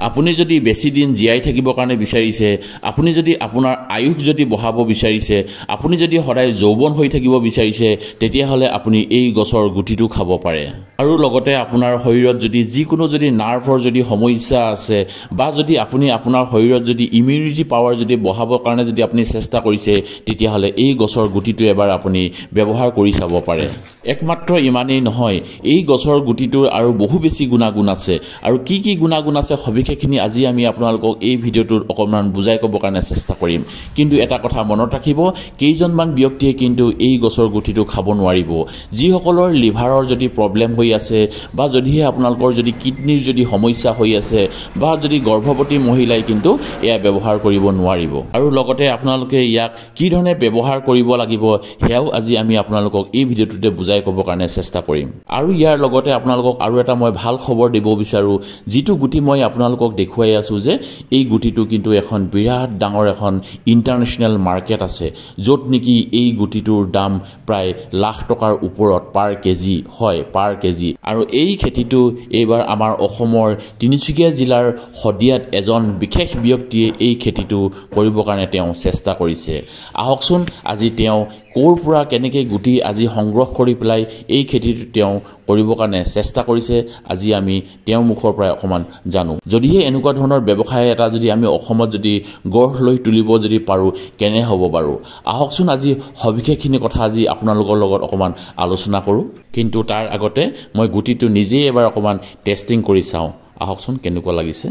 আপুনি যদি বেছি দিন জীয়াই থাকিবৰ কাৰণে বিচাৰিছে, আপুনি যদি আপোনাৰ আয়ুস যদি বঢ়াব বিচাৰিছে, আপুনি যদি সদায় যৌৱন হৈ থাকিব বিচাৰিছে, তেতিয়াহ'লে আপুনি এই গছৰ গুটিটো খাব পাৰে। আৰু লগতে আপোনাৰ শৰীৰত যদি যিকোনো যদি নাৰ্ভৰ যদি সমস্যা আছে বা যদি আপুনি আপোনাৰ শৰীৰত যদি ইমিউনিটি পাৱাৰ যদি বঢ়াবৰ কাৰণে যদি আপুনি চেষ্টা কৰিছে, তেতিয়াহ'লে এই গছৰ গুটিটো এবাৰ আপুনি ব্যৱহাৰ কৰি চাব পাৰে। একমাত্ৰ ইমানেই নহয়, এই গছৰ গুটিটোৰ আৰু বহু বেছি গুণাগুণ আছে। আৰু কি কি গুণাগুণ আছে সবিশেষখিনি আজি আমি আপোনালোকক এই ভিডিঅ'টোত অকণমান বুজাই ক'বৰ কাৰণে চেষ্টা কৰিম। কিন্তু এটা কথা মনত ৰাখিব, কেইজনমান ব্যক্তিয়ে কিন্তু এই গছৰ গুটিটো খাব নোৱাৰিব। যিসকলৰ লিভাৰৰ যদি প্ৰব্লেম হৈ আছে বা যদিহে আপোনালোকৰ যদি কিডনীৰ যদি সমস্যা হৈ আছে বা যদি গৰ্ভৱতী মহিলাই কিন্তু এয়া ব্যৱহাৰ কৰিব নোৱাৰিব। আৰু লগতে আপোনালোকে ইয়াক কি ধৰণে ব্যৱহাৰ কৰিব লাগিব সেয়াও আজি আমি আপোনালোকক এই ভিডিঅ'টোতে বুজাই ক'বৰ কাৰণে চেষ্টা কৰিম। আৰু ইয়াৰ লগতে আপোনালোকক আৰু এটা মই ভাল খবৰ দিব বিচাৰোঁ, যিটো গুটি মই আপোনালোকক দেখুৱাই আছোঁ যে এই গুটিটো কিন্তু এখন বিৰাট ডাঙৰ এখন ইণ্টাৰনেশ্যনেল মাৰ্কেট আছে, য'ত নেকি এই গুটিটোৰ দাম প্ৰায় লাখ টকাৰ ওপৰত পাৰ কেজি হয়, পাৰ কেজি। আৰু এই খেতিটো এইবাৰ আমাৰ অসমৰ তিনিচুকীয়া জিলাৰ শদিয়াত এজন বিশেষ ব্যক্তিয়ে এই খেতিটো কৰিবৰ কাৰণে তেওঁ চেষ্টা কৰিছে। আহকচোন আজি তেওঁ ক'ৰ পৰা কেনেকৈ গুটি আজি সংগ্ৰহ কৰি পেলাই এই খেতিটো তেওঁ কৰিবৰ কাৰণে চেষ্টা কৰিছে, আজি আমি তেওঁৰ মুখৰ পৰাই অকণমান জানো। যদিহে এনেকুৱা ধৰণৰ ব্যৱসায় এটা যদি আমি অসমত যদি গঢ় লৈ তুলিব যদি পাৰোঁ, কেনে হ'ব বাৰু। আহকচোন আজি সবিশেষখিনি কথা আজি আপোনালোকৰ লগত অকণমান আলোচনা কৰোঁ। কিন্তু তাৰ আগতে মই গুটিটো নিজেই এবাৰ অকণমান টেষ্টিং কৰি চাওঁ। আহকচোন কেনেকুৱা লাগিছে।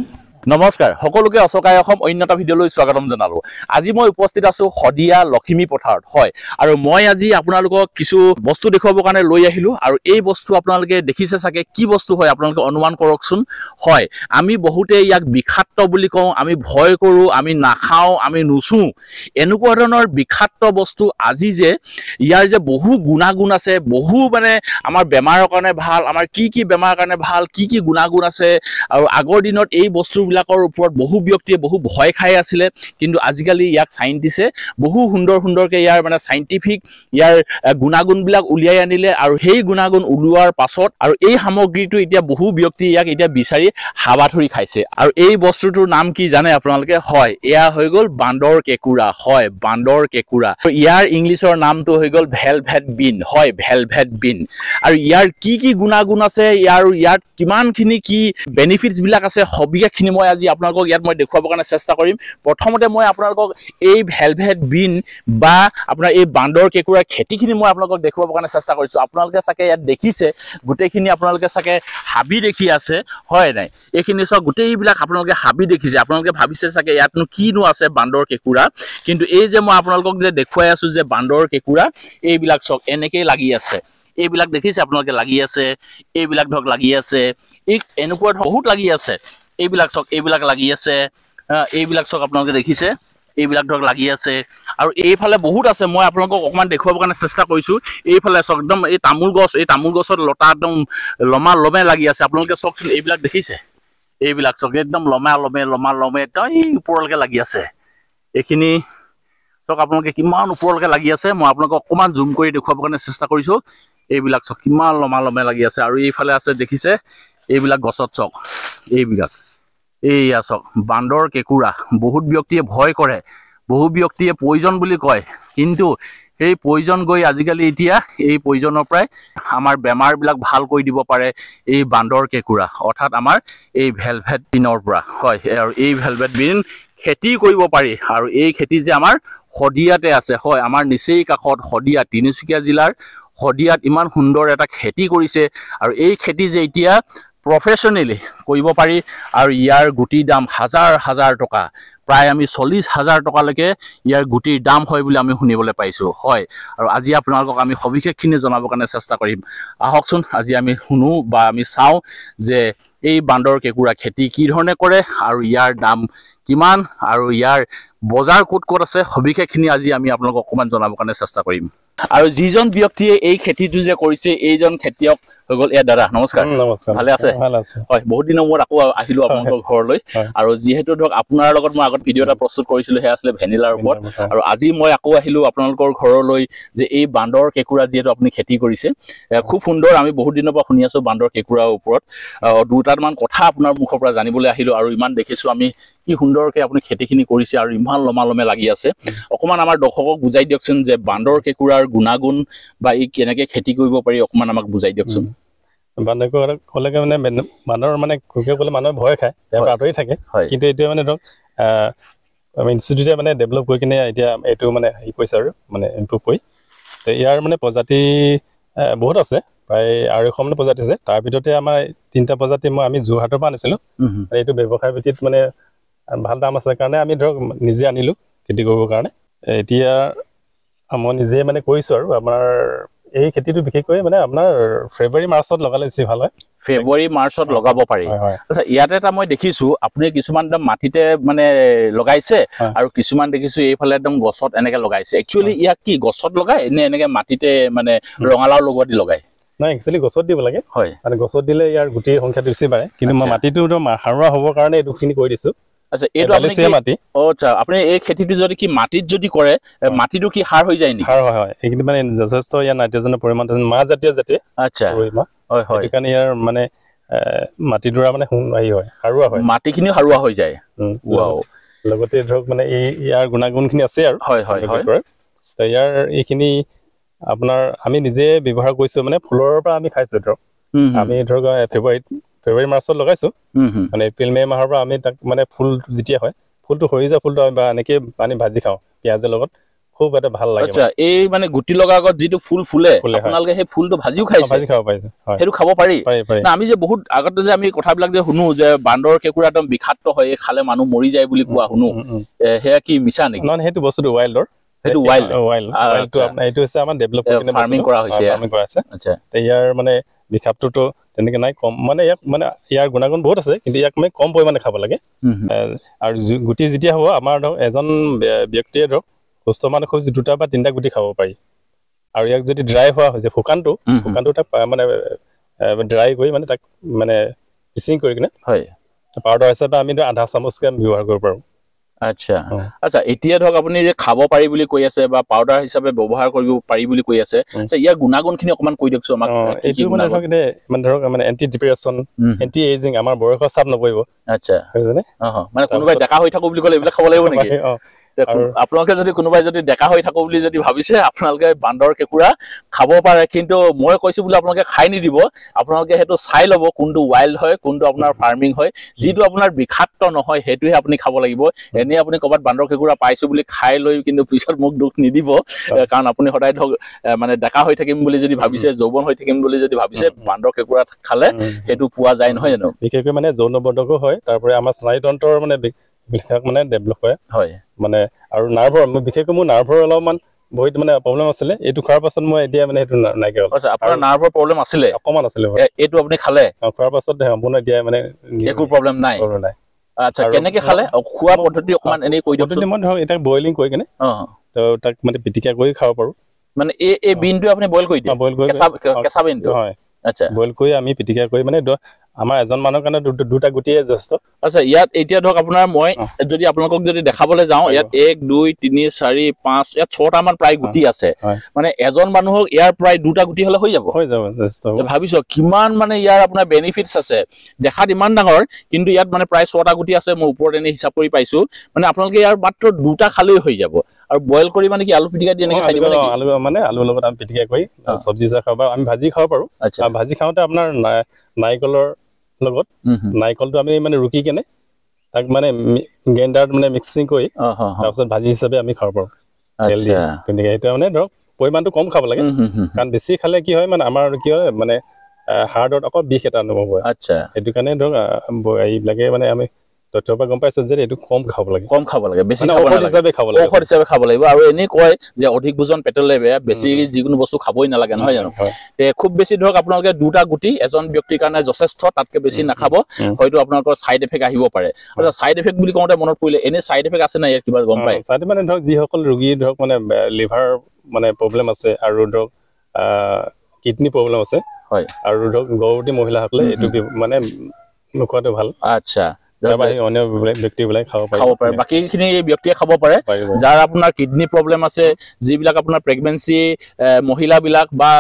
নমস্কাৰ, সকলোকে অচকাই অসম অন্য এটা ভিডিঅ'লৈ স্বাগতম জনালোঁ। আজি মই উপস্থিত আছোঁ শদিয়া লখিমী পথাৰত, হয়। আৰু মই আজি আপোনালোকক কিছু বস্তু দেখুৱাবৰ কাৰণে লৈ আহিলোঁ। আৰু এই বস্তু আপোনালোকে দেখিছে চাগে, কি বস্তু হয় আপোনালোকে অনুমান কৰকচোন। হয়, আমি বহুতে ইয়াক বিষাক্ত বুলি কওঁ, আমি ভয় কৰোঁ, আমি নাখাওঁ, আমি নুচুওঁ। এনেকুৱা ধৰণৰ বিষাক্ত বস্তু আজি যে ইয়াৰ যে বহু গুণাগুণ আছে, বহু মানে আমাৰ বেমাৰৰ কাৰণে ভাল, আমাৰ কি কি বেমাৰৰ কাৰণে ভাল, কি কি গুণাগুণ আছে। আৰু আগৰ দিনত এই বস্তুবিলাকৰ ওপৰত বহু ব্যক্তিয়ে বহু ভয় খাই আছিলে, কিন্তু আজিকালি ইয়াক চাইণ্টিষ্টে বহু সুন্দৰকৈ ইয়াৰ মানে চাইণ্টিফিক ইয়াৰ গুণাগুণবিলাক উলিয়াই আনিলে। আৰু সেই গুণাগুণ ওলোৱাৰ পাছত আৰু এই সামগ্ৰীটো এতিয়া বহু ব্যক্তি ইয়াক এতিয়া বিচাৰি হাবাথুৰি খাইছে। আৰু এই বস্তুটোৰ নাম কি জানে আপোনালোকে? হয়, এয়া হৈ গ'ল বান্দৰ কেঁকুৰা। হয়, বান্দৰ কেঁকুৰা। ইয়াৰ ইংলিছৰ নামটো হৈ গ'ল ভেলভেট বিন। হয়, ভেলভেট বিন। আৰু ইয়াৰ কি কি গুণাগুণ আছে, ইয়াত কিমানখিনি কি বেনিফিটছবিলাক আছে, সবিশেষখিনি মই আজি আপোনালোকক ইয়াত মই দেখুৱাবৰ কাৰণে চেষ্টা কৰিম। প্ৰথমতে মই আপোনালোকক এই ভেলভেট বিন বা আপোনাৰ এই বান্দৰ কেঁকুৰাৰ খেতিখিনি মই আপোনালোকক দেখুৱাবৰ কাৰণে চেষ্টা কৰিছোঁ। আপোনালোকে চাগে ইয়াত দেখিছে গোটেইখিনি আপোনালোকে চাগে হাবি দেখি আছে, হয় নাই? এইখিনি চাওক, গোটেইবিলাক আপোনালোকে হাবি দেখিছে। আপোনালোকে ভাবিছে চাগে ইয়াতনো কিনো আছে বান্দৰ কেঁকুৰা, কিন্তু এই যে মই আপোনালোকক যে দেখুৱাই আছোঁ যে বান্দৰ কেঁকুৰা, এইবিলাক চাওক এনেকেই লাগি আছে। এইবিলাক দেখিছে আপোনালোকে লাগি আছে, এইবিলাক ধৰক লাগি আছে, এনেকুৱা বহুত লাগি আছে। এইবিলাক চাওক, এইবিলাক লাগি আছে, এইবিলাক চাওক আপোনালোকে দেখিছে, এইবিলাক ধৰক লাগি আছে। আৰু এইফালে বহুত আছে, মই আপোনালোকক অকণমান দেখুৱাবৰ কাৰণে চেষ্টা কৰিছোঁ। এইফালে চাওক, একদম এই তামোল গছত লতা একদম লমে লাগি আছে। আপোনালোকে চাওকচোন, এইবিলাক দেখিছে, এইবিলাক চাওক একদম লমে একদম এই ওপৰলৈকে লাগি আছে। এইখিনি চাওক আপোনালোকে কিমান ওপৰলৈকে লাগি আছে। মই আপোনালোকক অকণমান জুম কৰি দেখুৱাবৰ কাৰণে চেষ্টা কৰিছোঁ। এইবিলাক চাওক কিমান লমে লাগি আছে। আৰু এইফালে আছে দেখিছে, এইবিলাক গছত চাওক, এইবিলাক এইয়া চাওক বান্দৰ কেঁকুৰা। বহুত ব্যক্তিয়ে ভয় কৰে, বহু ব্যক্তিয়ে পয়জন বুলি কয়, কিন্তু এই পয়জন গৈ আজিকালি এতিয়া এই পয়জনৰ পৰাই আমাৰ বেমাৰবিলাক ভাল কৰি দিব পাৰে এই বান্দৰ কেঁকুৰা, অৰ্থাৎ আমাৰ এই ভেলভেট বিনৰ পৰা। হয়, আৰু এই ভেলভেট বিন খেতি কৰিব পাৰি। আৰু এই খেতি যে আমাৰ শদিয়াতে আছে, হয়, আমাৰ নিচেই কাষত শদিয়া, তিনিচুকীয়া জিলাৰ শদিয়াত ইমান সুন্দৰ এটা খেতি কৰিছে। আৰু এই খেতি যে এতিয়া প্ৰফেশ্যনেলি কৰিব পাৰি। আৰু ইয়াৰ গুটিৰ দাম হাজাৰ টকা, প্ৰায় আমি 40,000 টকালৈকে ইয়াৰ গুটিৰ দাম হয় বুলি আমি শুনিবলৈ পাইছোঁ। হয়, আৰু আজি আপোনালোকক আমি সবিশেষখিনি জনাবৰ কাৰণে চেষ্টা কৰিম। আহকচোন আজি আমি শুনো বা আমি চাওঁ যে এই বান্দৰ কেঁকুৰা খেতি কি ধৰণে কৰে আৰু ইয়াৰ দাম কিমান আৰু ইয়াৰ বজাৰ ক'ত আছে, সবিশেষখিনি আজি আমি আপোনালোকক অকণমান জনাবৰ কাৰণে চেষ্টা কৰিম। আৰু যিজন ব্যক্তিয়ে এই খেতিটো যে কৰিছে, এইজন খেতিয়ক হৈ গ'ল। দাদা নমস্কাৰ, নমস্কাৰ। ভালে আছে? ভালে আছে। হয়, বহুত দিনৰ মূৰত আকৌ আহিলোঁ আপোনালোকৰ ঘৰলৈ। আৰু যিহেতু ধৰক আপোনাৰ লগত মই আগত ভিডিঅ' এটা প্ৰস্তুত কৰিছিলোঁ, সেয়া আছিলে ভেনিলাৰ ওপৰত। আৰু আজি মই আকৌ আহিলোঁ আপোনালোকৰ ঘৰলৈ যে এই বান্দৰ কেঁকুৰা যিহেতু আপুনি খেতি কৰিছে, খুব সুন্দৰ। আমি বহুত দিনৰ পৰা শুনি আছোঁ বান্দৰ কেঁকুৰাৰ ওপৰত। দুটামান কথা আপোনাৰ মুখৰ পৰা জানিবলৈ আহিলোঁ। আৰু ইমান দেখিছোঁ আমি কি সুন্দৰকৈ আপুনি খেতিখিনি কৰিছে আৰু ইমান লমালমে লাগি আছে। অকণমান আমাৰ দৰ্শকক বুজাই দিয়কচোন যে বান্দৰ কেঁকুৰাৰ গুণাগুণ বা ই কেনেকৈ খেতি কৰিব পাৰি, অকণমান আমাক বুজাই দিয়কচোন। বান্দৰ ক'লেকে মানে বান্দৰ মানে ঘূৰিকে গ'লে মানুহে ভয় খায়, ইয়াৰ পৰা আঁতৰি থাকে। কিন্তু এতিয়া মানে ধৰক ইনষ্টিটিউটে মানে ডেভেলপ কৰি কিনে এতিয়া এইটো মানে হেৰি কৰিছে আৰু মানে ইম্প্ৰুভ কৰি। তো ইয়াৰ মানে প্ৰজাতি বহুত আছে, প্ৰায় 250 মান প্ৰজাতি আছে। তাৰ ভিতৰতে আমাৰ 3টা প্ৰজাতি আমি যোৰহাটৰ পৰা আনিছিলোঁ। এইটো ব্যৱসায় ভিত্তিত মানে ভাল দাম আছে কাৰণে আমি ধৰক নিজে আনিলোঁ খেতি কৰিবৰ কাৰণে। এতিয়া মই নিজে মানে কৰিছোঁ আৰু আমাৰ এই খেতিটো বিশেষকৈ মানে আপোনাৰ ফেব্ৰুৱাৰী মাৰ্চত লগালে বেছি ভাল হয়। ফেব্ৰুৱাৰী মাৰ্চত লগাব পাৰি। আচ্ছা, ইয়াতে এটা মই দেখিছোঁ আপুনি কিছুমান একদম মাটিতে মানে লগাইছে আৰু কিছুমান দেখিছোঁ এইফালে একদম গছত এনেকে লগাইছে। একচুৱেলি ইয়াক কি গছত লগাই নে এনেকে মাটিতে মানে ৰঙালাও লগোৱা দি লগাই? নাই, একচুৱেলি গছত দিব লাগে। হয়, মানে গছত দিলে ইয়াৰ গুটিৰ সংখ্যাটো বেছি বাঢ়ে। কিন্তু মই মাটিটো সাৰুৱা হ'বৰ কাৰণে এইটোখিনি কৰি দিছোঁ। আচ্ছা, এইটো আপুনি মাটি আচ্ছা, আপুনি এই খেতিটো যদি কি মাটিত যদি কৰে, মাটিটো কি সাৰ হৈ যায় নেকি? সাৰ হয়, এইখিনি মানে যথেষ্ট ইয়াৰ নাইট্ৰজেনৰ পৰিমাণ মাহজাতীয় জাতি। আচ্ছা, হয় হয়, সেইটো কাৰণে ইয়াৰ মানে মাটিডৰা মানে হেৰি হয়, সাৰুৱা হয়, মাটিখিনিও সাৰুৱা হৈ যায়। লগতে ধৰক মানে ইয়াৰ গুণাগুণখিনি আছে আৰু হয় হয় হয়। তো ইয়াৰ এইখিনি আপোনাৰ আমি নিজে ব্যৱহাৰ কৰিছোঁ, মানে ফুলৰ পৰা আমি খাইছোঁ ধৰক। আমি ধৰক ফেব্ৰুৱাৰী মাৰ্চত লগাইছোঁ, মানে এপ্ৰিল মে' মাহৰ পৰা আমি তাক মানে ফুল যেতিয়া হয়, ফুলটো সৰি যায়, ফুলটো বা এনেকৈ পানী ভাজি খাওঁ পিঁয়াজৰ লগত, খুব এটা ভাল লাগে। আচ্ছা, এই মানে গুটি লগা আগত যিটো ফুল ফুলে আপোনালোকে সেই ফুলটো ভাজিও খাইছে? ভাজি খাব পাৰিছে, সেইটো খাব পাৰি? না, আমি যে বহুত আগতে যে আমি কথাবিলাক যে শুনো যে বান্দৰ কেঁকুৰা একদম বিষাক্ত হয়, খালে মানুহ মৰি যায় বুলি কোৱা শুনো, সেয়া কি মিছা নেকি? নহয়, সেইটো বস্তুটো ৱাইল্ডৰ। সেইটো ৱাইল্ড এইটো হৈছে আমাৰ ডেভেলপ কৰি ফাৰ্মিং কৰা হৈছে। আচ্ছা, ইয়াৰ মানে বিষাক্তটো তেনেকে নাই, কম মানে ইয়াক মানে ইয়াৰ গুণাগুণ বহুত আছে, কিন্তু ইয়াক মানে কম পৰিমাণে খাব লাগে। আৰু গুটি যেতিয়া হ'ব, আমাৰ ধৰক এজন ব্যক্তিয়ে ধৰক সুস্থ মানুহ খুব 2টা বা 3টা গুটি খাব পাৰি। আৰু ইয়াক যদি ড্ৰাই হোৱা হৈছে, শুকানটো তাক মানে ড্ৰাই কৰি মানে তাক মানে পিচিং কৰি কিনে পাউডাৰ হিচাপে আমি আধা চামুচকৈ ব্যৱহাৰ কৰিব পাৰোঁ। আচ্ছা আচ্ছা, এতিয়া ধৰক আপুনি যে খাব পাৰি বুলি কৈ আছে বা পাউডাৰ হিচাপে ব্যৱহাৰ কৰিব পাৰি বুলি কৈ আছে, ইয়াৰ গুণাগুণখিনি অকণমান কৈ দিয়কচোন আমাক। এইটো মানে ধৰক মানে ধৰক মানে এণ্টি ডিপ্ৰেশ্যন, এণ্টি এজিং, আমাৰ বয়সৰ চাপ নপৰিব। আচ্ছা, মানে কোনোবাই ডেকা হৈ থাকো বুলি ক'লে এইবিলাক খাব লাগিব নেকি? আপোনালোকে যদি কোনোবাই যদি ডেকা হৈ থাকো বুলি যদি ভাবিছে, আপোনালোকে বান্দৰ কেঁকুৰা খাব পাৰে। কিন্তু মই কৈছোঁ বোলে আপোনালোকে খাই নিদিব, আপোনালোকে সেইটো চাই ল'ব কোনটো ৱাইল্ড হয়, কোনটো আপোনাৰ ফাৰ্মিং হয়, যিটো আপোনাৰ বিষাক্ত নহয় সেইটোহে আপুনি খাব লাগিব। এনেই আপুনি ক'ৰবাত বান্দৰ কেঁকুৰা পাইছোঁ বুলি খাই লৈ কিন্তু পিছত মোক দুখ নিদিব, কাৰণ আপুনি সদায় ধৰক মানে ডেকা হৈ থাকিম বুলি যদি ভাবিছে, যৌৱন হৈ থাকিম বুলি যদি ভাবিছে, বান্দৰ কেঁকুৰা খালে সেইটো পোৱা যায়, নহয় জানো? বিশেষকৈ মানে যৌনবৰ্ধকো হয়, তাৰপৰা আমাৰ স্নায়ুতন্ত্ৰৰ মানে বিশেষ মানে ডেভেলপ হয় মানে। আৰু নাৰ্ভৰ, বিশেষকৈ মোৰ নাৰ্ভৰ অলপমান বহুত মানে প্ৰব্লেম আছিলে, এইটো খোৱাৰ পাছত মই এতিয়া মানে সেইটো নাইকিয়া হ'ল। আপোনাৰ নাৰ্ভৰ প্ৰব্লেম আছিলে? অকণমান আছিলে। এইটো আপুনি খালে? খোৱাৰ পাছত সম্পূৰ্ণ এতিয়া মানে একো প্ৰব্লেম নাই। আচ্ছা, কেনেকে খালে? খোৱা পদ্ধতি অকণমান এনেই কৈ দিয়কচোন। মই ধৰক এতিয়া বইলিং কৰি কিনে তাক মানে পিটিকা কৰি খাব পাৰোঁ। মানে এই বিনটো আপুনি বইল কৰি দিয়ে? বইল কৰি কেঁচা বিনটো? হয়। আচ্ছা, বইল কৰি আমি পিটিকা কৰি মানে আমাৰ এজন মানুহৰ কাৰণে 2টা গুটিয়ে যথেষ্ট। আচ্ছা, ইয়াত এতিয়া ধৰক আপোনাৰ মই যদি আপোনালোকক যদি দেখাবলৈ যাওঁ, ইয়াত 1 2 3 4 5 ইয়াত 6টা মান প্ৰায় গুটি আছে। মানে এজন মানুহক ইয়াৰ প্ৰায় 2টা গুটি হ'লে হৈ যাব? ভাবিছোঁ কিমান মানে ইয়াৰ আপোনাৰ বেনিফিটছ আছে। দেখাত ইমান ডাঙৰ, কিন্তু ইয়াত মানে প্ৰায় 6টা গুটি আছে, মই ওপৰত এনেই হিচাপ কৰি পাইছোঁ। মানে আপোনালোকে ইয়াৰ মাত্ৰ 2টা খালেই হৈ যাব। আৰু বইল কৰি মানে কি আলু পিটিকা দি এনেকৈ খাই দিব নেকি? আলু মানে আলুৰ লগত আমি পিটিকা কৰি চব্জি খাব পাৰোঁ, আমি ভাজি খাব পাৰোঁ। ভাজি খাওঁতে আপোনাৰ নাৰিকলৰ লগত নাৰিকলটো আমি মানে ৰুকি কেনে তাক মানে গ্ৰাইণ্ডাৰত মানে মিক্সিং কৰি তাৰপিছত ভাজি হিচাপে আমি খাব পাৰোঁ। তেনেকৈ এতিয়া মানে ধৰক পৰিমাণটো কম খাব লাগে, কাৰণ বেছি খালে কি হয় মানে আমাৰ কি হয় মানে হাৰ্টত অকল বিষ এটা অনুভৱ হয়। আচ্ছা, সেইটো কাৰণে ধৰক এইবিলাকে মানে আমি তথ্যৰ পৰা গম পাইছোঁ যে এইটো কম খাব লাগে। কম খাব লাগে, বেছি ঔষধ হিচাপে খাব লাগে। ঔষধ হিচাপে খাব লাগিব। আৰু এনেই কয় যে অধিক ভোজন পেটলৈ বেয়া, বেছি যিকোনো বস্তু খাবই নালাগে, নহয় জানো? খুব বেছি ধৰক আপোনালোকে 2টা গুটি এজন ব্যক্তিৰ কাৰণে যথেষ্ট, তাতকৈ বেছি নাখাব, হয়তো আপোনালোকৰ ছাইড এফেক্ট আহিব পাৰে। আচ্ছা, ছাইড এফেক্ট বুলি কওঁতে মনত পৰিলে, এনেই ছাইড এফেক্ট আছে নাই ইয়াত কিবা গম পায়? ছাইড মানে ধৰক যিসকল ৰোগী ধৰক মানে লিভাৰ মানে প্ৰব্লেম আছে আৰু ধৰক কিডনি প্ৰব্লেম আছে হয় আৰু ধৰক গৰ্ভৱতী মহিলাসকলে এইটো মানে নোখোৱাটো ভাল আচ্ছা অন্য ব্যক্তিবিলাক খাব পাৰে বাকীখিনি ব্যক্তিয়ে খাব পাৰে যাৰ আপোনাৰ কিডনি প্ৰব্লেম আছে যিবিলাক আপোনাৰ প্ৰেগনেঞ্চি মহিলাবিলাক বা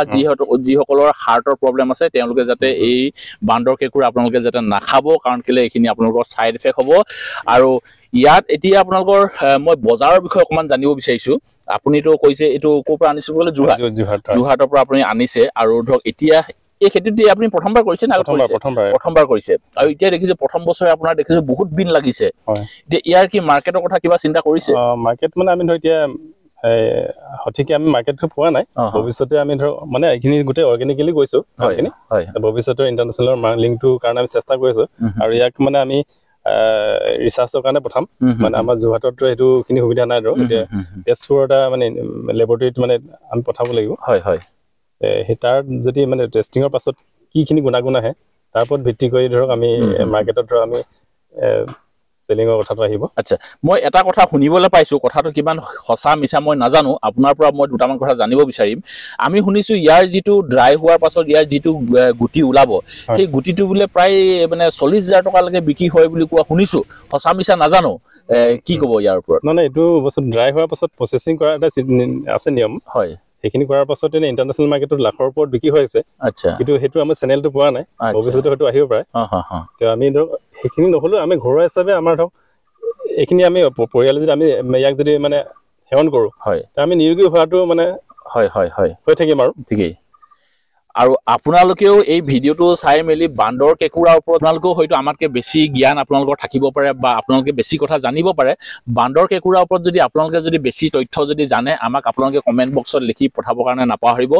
যিসকলৰ হাৰ্টৰ প্ৰব্লেম আছে তেওঁলোকে যাতে এই বান্দৰ কেঁকুৰা আপোনালোকে যাতে নাখাব কাৰণ কেলে এইখিনি আপোনালোকৰ ছাইড এফেক্ট হ'ব আৰু ইয়াত এতিয়া আপোনালোকৰ মই বজাৰৰ বিষয়ে অকণমান জানিব বিচাৰিছোঁ আপুনিতো কৈছে এইটো ক'ৰ পৰা আনিছোঁ বোলে যোৰহাটৰ পৰা আপুনি আনিছে আৰু ধৰক এতিয়া এই খেতিটো আপুনি প্ৰথমবাৰ কৰিছে না প্ৰথমবাৰ কৰিছে আৰু এতিয়া দেখিছোঁ প্ৰথম বছৰে আপোনাৰ দেখিছোঁ বহুত বিন লাগিছে এতিয়া ইয়াৰ কি মাৰ্কেটৰ কথা কিবা চিন্তা কৰিছে মাৰ্কেট মানে আমি ধৰ এতিয়া সঠিকে আমি মাৰ্কেটটো পোৱা নাই ভৱিষ্যতে আমি ধৰ মানে এইখিনি গোটেই অৰ্গেনিকেলি গৈছোঁ ভৱিষ্যতে ইণ্টাৰনেশ্যনেল লিংকটোৰ কাৰণে আমি চেষ্টা কৰিছোঁ আৰু ইয়াক মানে আমি ৰিচাৰ্চৰ কাৰণে পঠাম মানে আমাৰ যোৰহাটতো এইটোখিনি সুবিধা নাই ধৰক এতিয়া তেজপুৰৰ এটা মানে লেবৰেটৰীত মানে আমি পঠাব লাগিব সেই তাৰ যদি মানে টেষ্টিঙৰ পাছত কিখিনি গুণাগুণ আহে তাৰ ওপৰত ভিত্তি কৰি ধৰক আমি মাৰ্কেটত ধৰক আমি চেলিঙৰ কথাটো আহিব আচ্ছা মই এটা কথা শুনিবলৈ পাইছোঁ কথাটো কিমান সঁচা মিছা মই নাজানো আপোনাৰ পৰা মই দুটামান কথা জানিব বিচাৰিম আমি শুনিছোঁ ইয়াৰ যিটো ড্ৰাই হোৱাৰ পাছত ইয়াৰ যিটো গুটি ওলাব সেই গুটিটো বোলে প্ৰায় মানে 40,000 টকালৈকে বিক্ৰী হয় বুলি কোৱা শুনিছোঁ সঁচা মিছা নাজানো কি ক'ব ইয়াৰ ওপৰত মানে এইটো বস্তু ড্ৰাই হোৱাৰ পাছত প্ৰচেছিং কৰা এটা আছে নিয়ম হয় সেইখিনি কৰাৰ পাছত এনে ইণ্টাৰনেশ্যনেল মাৰ্কেটত লাখৰ ওপৰত বিক্ৰী হৈ আছে আচ্ছা কিন্তু সেইটো আমাৰ চেনেলটো পোৱা নাই ভৱিষ্যতে হয়তো আহিব পাৰে তো আমি ধৰক সেইখিনি নহ'লেও আমি ঘৰুৱা হিচাপে আমাৰ ধৰক এইখিনি আমি পৰিয়ালে যদি আমি ইয়াক যদি মানে সেৱন কৰোঁ আমি নিৰোগী হোৱাটো মানে হৈ থাকিম আৰু ঠিকেই আৰু আপোনালোকেও এই ভিডিঅ'টো চাই মেলি বান্দৰ কেঁকুৰাৰ ওপৰত আপোনালোকেও হয়তো আমাতকৈ বেছি জ্ঞান আপোনালোকৰ থাকিব পাৰে বা আপোনালোকে বেছি কথা জানিব পাৰে বান্দৰ কেঁকুৰাৰ ওপৰত যদি আপোনালোকে যদি বেছি তথ্য যদি জানে আমাক আপোনালোকে কমেণ্ট বক্সত লিখি পঠাবৰ কাৰণে নাপাহৰিব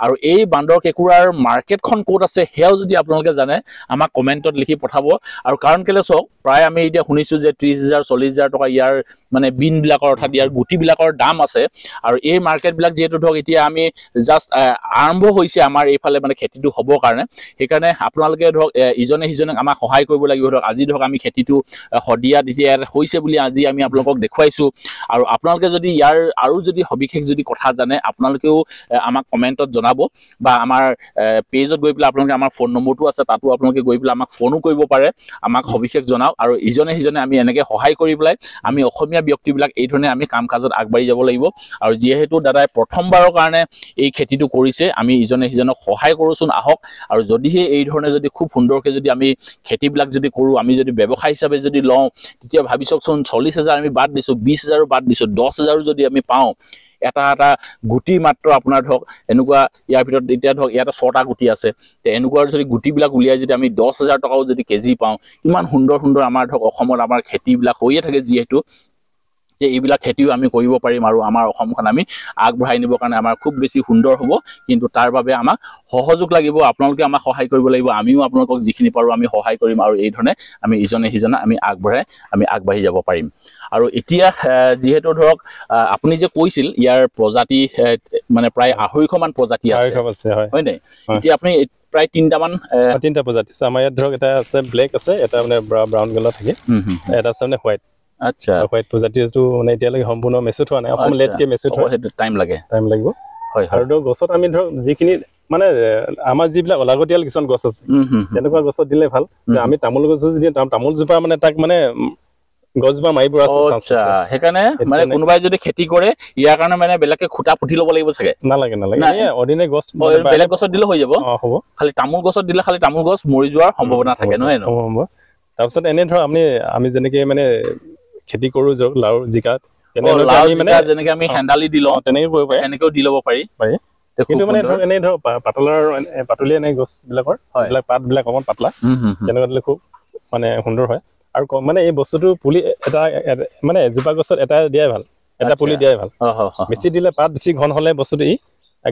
আৰু এই বান্দৰ কেঁকুৰাৰ মাৰ্কেটখন ক'ত আছে সেয়াও যদি আপোনালোকে জানে আমাক কমেণ্টত লিখি পঠাব আৰু কাৰণ কেলৈ চাওক প্ৰায় আমি এতিয়া শুনিছোঁ যে 30,000 40,000 টকা ইয়াৰ মানে বিনবিলাকৰ অৰ্থাৎ ইয়াৰ গুটিবিলাকৰ দাম আছে আৰু এই মাৰ্কেটবিলাক যিহেতু ধৰক এতিয়া আমি জাষ্ট আৰম্ভ হৈছে আমাৰ এইফালে মানে খেতিটো হ'বৰ কাৰণে সেইকাৰণে আপোনালোকে ধৰক ইজনে সিজনক আমাক সহায় কৰিব লাগিব ধৰক আজি ধৰক আমি খেতিটো শদিয়াত এতিয়া হৈছে বুলি আজি আমি আপোনালোকক দেখুৱাইছোঁ আৰু আপোনালোকে যদি ইয়াৰ আৰু যদি সবিশেষ যদি কথা জানে আপোনালোকেও আমাক কমেণ্টত জনাব বা আমাৰ পেজত গৈ পেলাই আপোনালোকে আমাৰ ফোন নম্বৰটো আছে তাতো আপোনালোকে গৈ পেলাই আমাক ফোনো কৰিব পাৰে আমাক সবিশেষ জনাওক আৰু ইজনে সিজনে আমি এনেকৈ সহায় কৰি পেলাই আমি অসমীয়া ব্যক্তিবিলাক এই ধৰণে আমি কাম কাজত আগবাঢ়ি যাব লাগিব আৰু যিহেতু দাদাই প্ৰথমবাৰৰ কাৰণে এই খেতিটো কৰিছে আমি ইজনে সিজনক সহায় কৰোঁচোন আহক আৰু যদিহে এই ধৰণে যদি খুব সুন্দৰকৈ যদি আমি খেতিবিলাক যদি কৰোঁ আমি যদি ব্যৱসায় হিচাপে যদি লওঁ তেতিয়া ভাবি চাওকচোন 40,000 আমি বাদ দিছোঁ 20,000 বাদ দিছোঁ 10,000 যদি আমি পাওঁ এটা গুটি মাত্ৰ আপোনাৰ ধৰক এনেকুৱা ইয়াৰ ভিতৰত এতিয়া ধৰক ইয়াতে 6টা গুটি আছে এনেকুৱা যদি গুটিবিলাক উলিয়াই যদি আমি 10,000 টকাও যদি কেজি পাওঁ ইমান সুন্দৰ সুন্দৰ আমাৰ ধৰক অসমত আমাৰ খেতিবিলাক হৈয়ে থাকে যিহেতু যে এইবিলাক খেতিও আমি কৰিব পাৰিম আৰু আমাৰ অসমখন আমি আগবঢ়াই নিবৰ কাৰণে আমাৰ খুব বেছি সুন্দৰ হ'ব কিন্তু তাৰ বাবে আমাক সহযোগ লাগিব আপোনালোকে আমাক সহায় কৰিব লাগিব আমিও আপোনালোকক যিখিনি পাৰোঁ আমি সহায় কৰিম আৰু এই ধৰণে আমি ইজনে সিজনে আমি আগবাঢ়ি যাব পাৰিম আৰু এতিয়া যিহেতু ধৰক আপুনি যে কৈছিল ইয়াৰ প্ৰজাতি মানে প্ৰায় 250 মান প্ৰজাতি আছে হয় নাই এতিয়া আপুনি প্ৰায় 3টা প্ৰজাতি আছে আমাৰ ইয়াত ধৰক এটা আছে ব্লেক আছে এটা মানে ব্ৰাউন কালাৰ থাকে এটা আছে মানে হোৱাইট আচ্ছা হোৱাইট প্ৰজাতিটো মানে এতিয়ালৈকে সম্পূৰ্ণ মেচুট হোৱা নাই অকণমান লেটকৈ মেচুট হয় সেইটো টাইম লাগিব হয় আৰু ধৰক গছত আমি ধৰক যিখিনি মানে আমাৰ যিবিলাক অলাগতিয়াল কিছুমান গছ আছে তেনেকুৱা গছত দিলে ভাল আমি তামোল গছ যদি তামোলজোপা মানে তাক মানে গছজোপা মাৰিব আছে সেইকাৰণে মানে কোনোবাই যদি খেতি কৰে ইয়াৰ কাৰণে মানে বেলেগকে খুঁটা পুতি ল'ব লাগিব চাগে নালাগে অৰ্ডিনেৰী গছ বেলেগ গছত দিলে হৈ যাব হ'ব খালি তামোল গছত দিলে খালি তামোল গছ মৰি যোৱাৰ সম্ভাৱনা থাকে নহয় তাৰপিছত এনে ধৰক আমি যেনেকে মানে খেতি কৰোঁ লাও জিকা যেনেকে আমি হেন্দালি দি লওঁ তেনেকে কৰিব পাৰি এনেকেও দি ল'ব পাৰি কিন্তু মানে ধৰক এনেই ধৰক পাতলীয়া এনে গছবিলাকৰ এইবিলাক পাতবিলাক অকণমান পাতলা তেনেকুৱা দিলে খুব মানে সুন্দৰ হয় আৰু মানে এই বস্তুটো পুলি এটা মানে এজোপা গছত এটা দিয়াই ভাল এটা পুলি দিয়াই ভাল বেছি দিলে পাত বেছি ঘন হ'লে বস্তুটো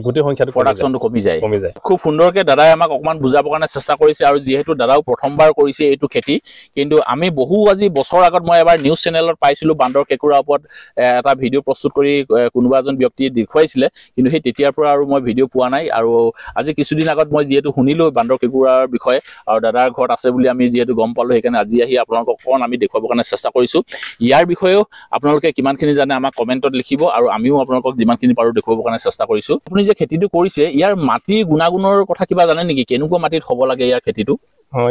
গোটেই সংখ্যাটো প্ৰডাকশ্যনটো কমি যায় খুব সুন্দৰকৈ দাদাই আমাক অকণমান বুজাবৰ কাৰণে চেষ্টা কৰিছে আৰু যিহেতু দাদাও প্ৰথমবাৰ কৰিছে এইটো খেতি কিন্তু আমি আজি বছৰ আগত মই এবাৰ নিউজ চেনেলত পাইছিলোঁ বান্দৰ কেঁকুৰাৰ ওপৰত এটা ভিডিঅ' প্ৰস্তুত কৰি কোনোবা এজন ব্যক্তিয়ে দেখুৱাইছিলে কিন্তু সেই তেতিয়াৰ পৰা আৰু মই ভিডিঅ' পোৱা নাই আৰু আজি কিছুদিন আগত মই যিহেতু শুনিলোঁ বান্দৰ কেঁকুৰাৰ বিষয়ে আৰু দাদাৰ ঘৰত আছে বুলি আমি যিহেতু গম পালোঁ সেইকাৰণে আজি আহি আপোনালোকক অকণ আমি দেখুৱাবৰ কাৰণে চেষ্টা কৰিছোঁ ইয়াৰ বিষয়েও আপোনালোকে কিমানখিনি জানে আমাক কমেণ্টত লিখিব আৰু আমিও আপোনালোকক যিমানখিনি পাৰোঁ দেখুৱাবৰ কাৰণে চেষ্টা কৰিছোঁ আপুনি যে খেতিটো কৰিছে ইয়াৰ মাটিৰ গুণাগুণৰ কথা কিবা জানে নেকি কেনেকুৱা মাটিত হ'ব লাগে ইয়াৰ খেতিটো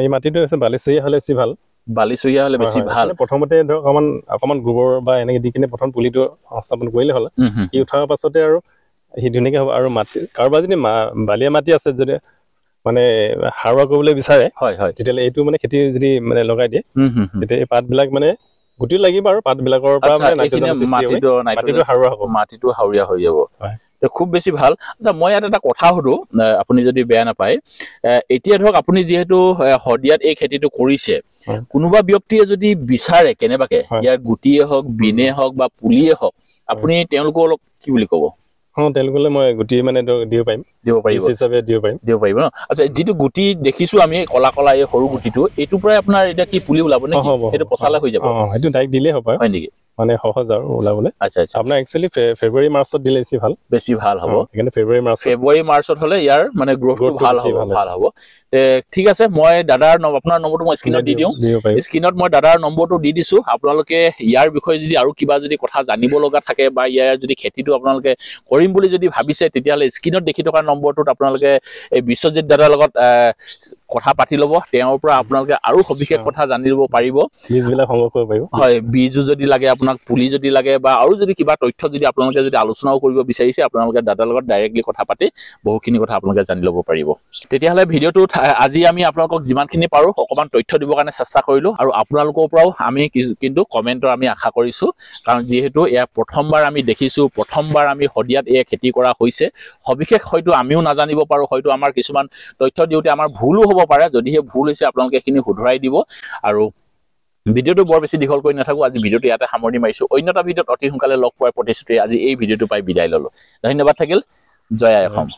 এই মাটিটো আছে বালিচহীয়া হ'লে বেছি ভাল বালিচহীয়া হ'লে বেছি ভাল প্ৰথমতে ধৰক অকণমান গোবৰ বা এনেকৈ দি কিনে প্ৰথম পুলিটো সংস্থাপন কৰিলে হ'ল ই উঠাৰ পাছতে আৰু সি ধুনীয়াকৈ হ'ব আৰু মাটি কাৰোবাৰ যদি বালিয়া মাটি আছে যদি মানে সাৰুৱা কৰিবলৈ বিচাৰে তেতিয়াহ'লে এইটো মানে খেতি যদি মানে লগাই দিয়ে তেতিয়া এই পাতবিলাক মানে গুটি লাগিব আৰু পাতবিলাকৰ পৰা মাটিটো সাৰুৱা হ'ব মাটিটো সাৰুৱা হৈ যাব খুব বেছি ভাল আচ্ছা মই ইয়াত এটা কথা সুধো আপুনি যদি বেয়া নাপায় এতিয়া ধৰক আপুনি যিহেতু শদিয়াত এই খেতিটো কৰিছে কোনোবা ব্যক্তিয়ে যদি বিচাৰে কেনেবাকে ইয়াৰ গুটিয়ে হওক বিনে হওক বা পুলিয়ে হওক আপুনি তেওঁলোকক অলপ কি বুলি ক'ব তেওঁলোকলৈ মই গুটি মানে দিব পাৰিব হিচাপে দিব পাৰিব ন আচ্ছা যিটো গুটি দেখিছো আমি কলা কলা এই সৰু গুটিটো এইটোৰ পৰাই আপোনাৰ এতিয়া কি পুলি ওলাব নে সেইটো পচালে হৈ যাব সেইটো ডাইৰেক্ট দিলেই হ'ব হয় নেকি মানে সহজ আৰু ওলাবলৈ আচ্ছা আচ্ছা আপোনাৰ একচুৱেলি ফেব্ৰুৱাৰী মাৰ্চত দিলে বেছি ভাল হ'ব সেইকাৰণে ফেব্ৰুৱাৰী মাৰ্চত হ'লে ইয়াৰ মানে গ্ৰোথটো ভাল হ'ব ঠিক আছে মই দাদাৰ আপোনাৰ নম্বৰটো মই স্ক্ৰীনত দি দিওঁ স্ক্ৰীনত মই দাদাৰ নম্বৰটো দি দিছো আপোনালোকে ইয়াৰ বিষয়ে যদি আৰু কিবা যদি কথা জানিব লগা থাকে বা ইয়াৰ যদি খেতিটো আপোনালোকে কৰিম বুলি যদি ভাবিছে তেতিয়াহ'লে স্ক্ৰীনত দেখি থকা নম্বৰটোত আপোনালোকে এই বিশ্বজিৎ দাদাৰ লগত কথা পাতি ল'ব তেওঁৰ পৰা আপোনালোকে আৰু সবিশেষ কথা জানিব পাৰিব বীজবিলাক সংগ্ৰহ কৰিব পাৰিব হয় বীজো যদি লাগে আপোনাক পুলি যদি লাগে বা আৰু যদি কিবা তথ্য যদি আপোনালোকে যদি আলোচনাও কৰিব বিচাৰিছে আপোনালোকে দাদাৰ লগত ডাইৰেক্টলি কথা পাতি বহুখিনি কথা আপোনালোকে জানি ল'ব পাৰিব তেতিয়াহ'লে ভিডিঅ'টোত আজি আমি আপোনালোকক যিমানখিনি পাৰোঁ অকণমান তথ্য দিবৰ কাৰণে চেষ্টা কৰিলোঁ আৰু আপোনালোকৰ পৰাও আমি কিন্তু কমেণ্টৰ আমি আশা কৰিছোঁ কাৰণ যিহেতু এয়া প্ৰথমবাৰ আমি দেখিছোঁ প্ৰথমবাৰ আমি শদিয়াত এয়া খেতি কৰা হৈছে সবিশেষ হয়তো আমিও নাজানিব পাৰোঁ হয়তো আমাৰ কিছুমান তথ্য দিওঁতে আমাৰ ভুলো হ'ব পাৰে যদিহে ভুল হৈছে আপোনালোকে এইখিনি শুধৰাই দিব আৰু ভিডিঅ'টো বৰ বেছি দীঘল কৰি নাথাকোঁ আজি ভিডিঅ'টো ইয়াতে সামৰণি মাৰিছোঁ অন্য এটা ভিডিঅ'ত অতি সোনকালে লগ পোৱাৰ প্ৰতিশ্ৰুতি আজি এই ভিডিঅ'টো পাই বিদায় ল'লোঁ ধন্যবাদ থাকিল জয় আই অসম